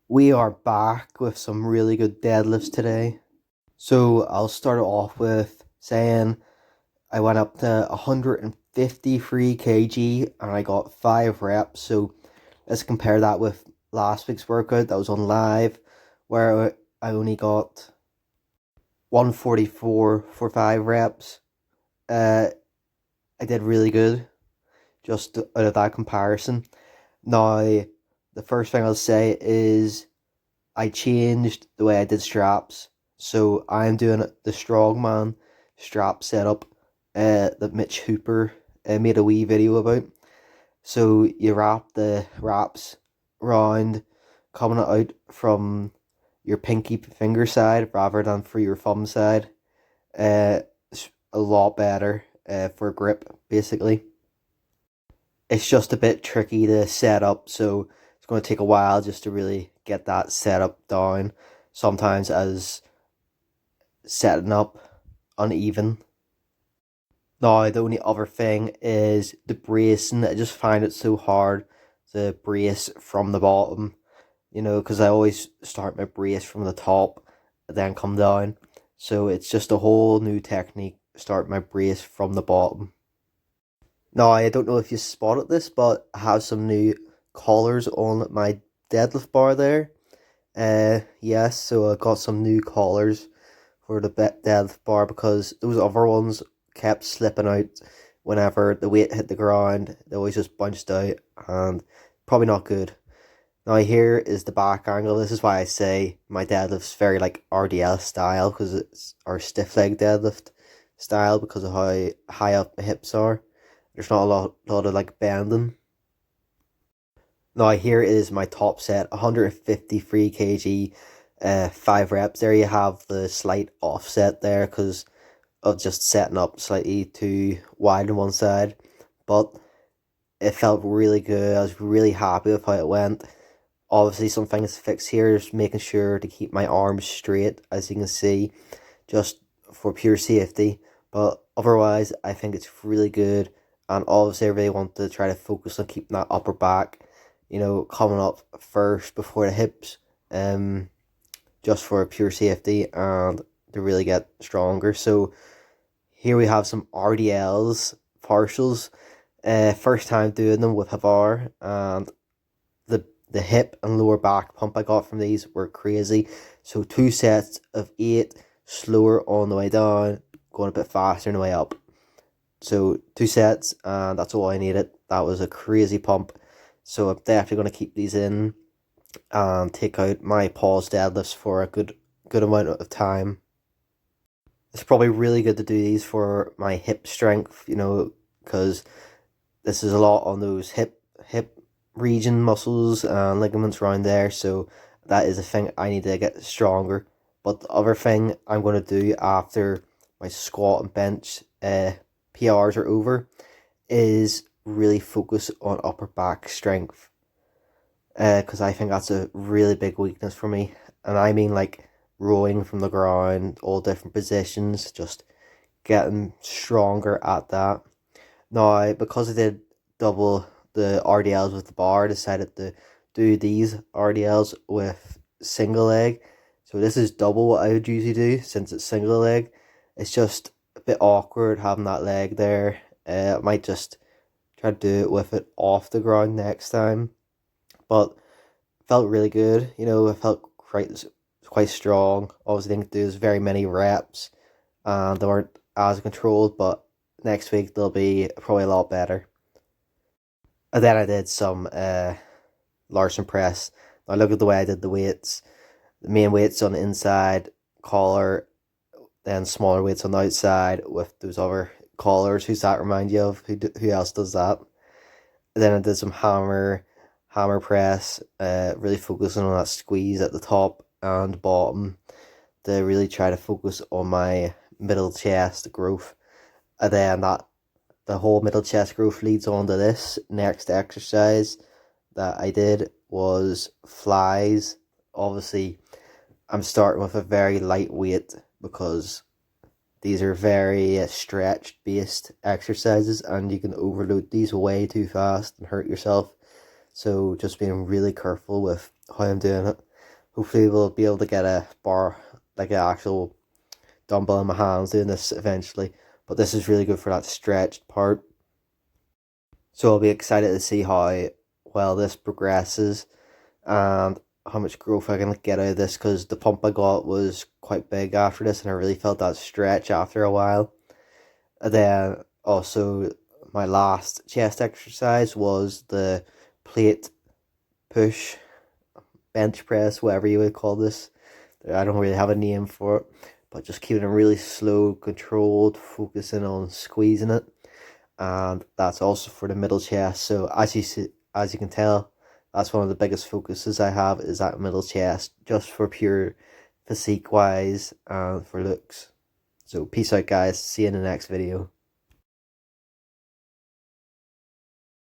We are back with some really good deadlifts today. So I'll start it off with saying I went up to 153 kg and I got 5 reps. So let's compare that with last week's workout that was on live where I only got 144 for 5 reps. I did really good just out of that comparison. Now, the first thing I'll say is I changed the way I did straps. So I'm doing the Strongman strap setup that Mitch Hooper made a wee video about. So you wrap the wraps round, coming out from your pinky finger side rather than for your thumb side. It's a lot better for grip, basically. It's just a bit tricky to set up, so it's going to take a while just to really get that setup down. Sometimes as setting up uneven. Now the only other thing is the bracing. I just find it so hard to brace from the bottom, because I always start my brace from the top and then come down. So it's just a whole new technique, start my brace from the bottom. Now, I don't know if you spotted this, but I have some new collars on my deadlift bar there. Yes, so I got some new collars for the deadlift bar because those other ones kept slipping out whenever the weight hit the ground. They always just bunched out and probably not good. Now here is the back angle. This is why I say my deadlift's very like RDL style, because it's our stiff leg deadlift style because of how high up my hips are. There's not a lot of like bending. Now here is my top set, 153 kg, 5 reps. There you have the slight offset there because of just setting up slightly too wide on one side. But it felt really good. I was really happy with how it went. Obviously some things to fix here, just making sure to keep my arms straight, as you can see, just for pure safety. But otherwise, I think it's really good. And obviously I really want to try to focus on keeping that upper back, coming up first before the hips, just for pure safety and to really get stronger. So here we have some RDLs, partials. First time doing them with Havar, and the hip and lower back pump I got from these were crazy. So 2 sets of 8, slower on the way down, going a bit faster on the way up. So 2 sets, and that's all I needed. That was a crazy pump. So I'm definitely going to keep these in and take out my pause deadlifts for a good amount of time. It's probably really good to do these for my hip strength, because this is a lot on those hip region muscles and ligaments around there. So that is a thing I need to get stronger. But the other thing I'm going to do after my squat and bench PRs are over is really focus on upper back strength, because I think that's a really big weakness for me. And I mean like rowing from the ground, all different positions, just getting stronger at that. Now, because I did double the RDLs with the bar, I decided to do these RDLs with single leg. So this is double what I would usually do since it's single leg. It's just a bit awkward having that leg there. I might just try to do it with it off the ground next time. But felt really good. I felt quite strong. Obviously didn't do as very many reps and they weren't as controlled, but next week they'll be probably a lot better. And then I did some Larson press. Now look at the way I did the weights. The main weights on the inside collar, then smaller weights on the outside with those other collars. Who's that remind you of? Who else does that? And then I did some hammer press, really focusing on that squeeze at the top and bottom to really try to focus on my middle chest growth. And then the whole middle chest growth leads on to this next exercise that I did was flies. Obviously, I'm starting with a very light weight because these are very stretch based exercises and you can overload these way too fast and hurt yourself. So just being really careful with how I'm doing it. hopefully we'll be able to get a bar, like an actual dumbbell in my hands doing this eventually. But this is really good for that stretched part. So I'll be excited to see how well this progresses and how much growth I can get out of this, because the pump I got was quite big after this and I really felt that stretch after a while. And then also my last chest exercise was the plate push, bench press, whatever you would call this. I don't really have a name for it, but just keeping it really slow, controlled, focusing on squeezing it. And that's also for the middle chest. So as you can tell, that's one of the biggest focuses I have, is that middle chest, just for pure physique wise and for looks. So peace out, guys. See you in the next video.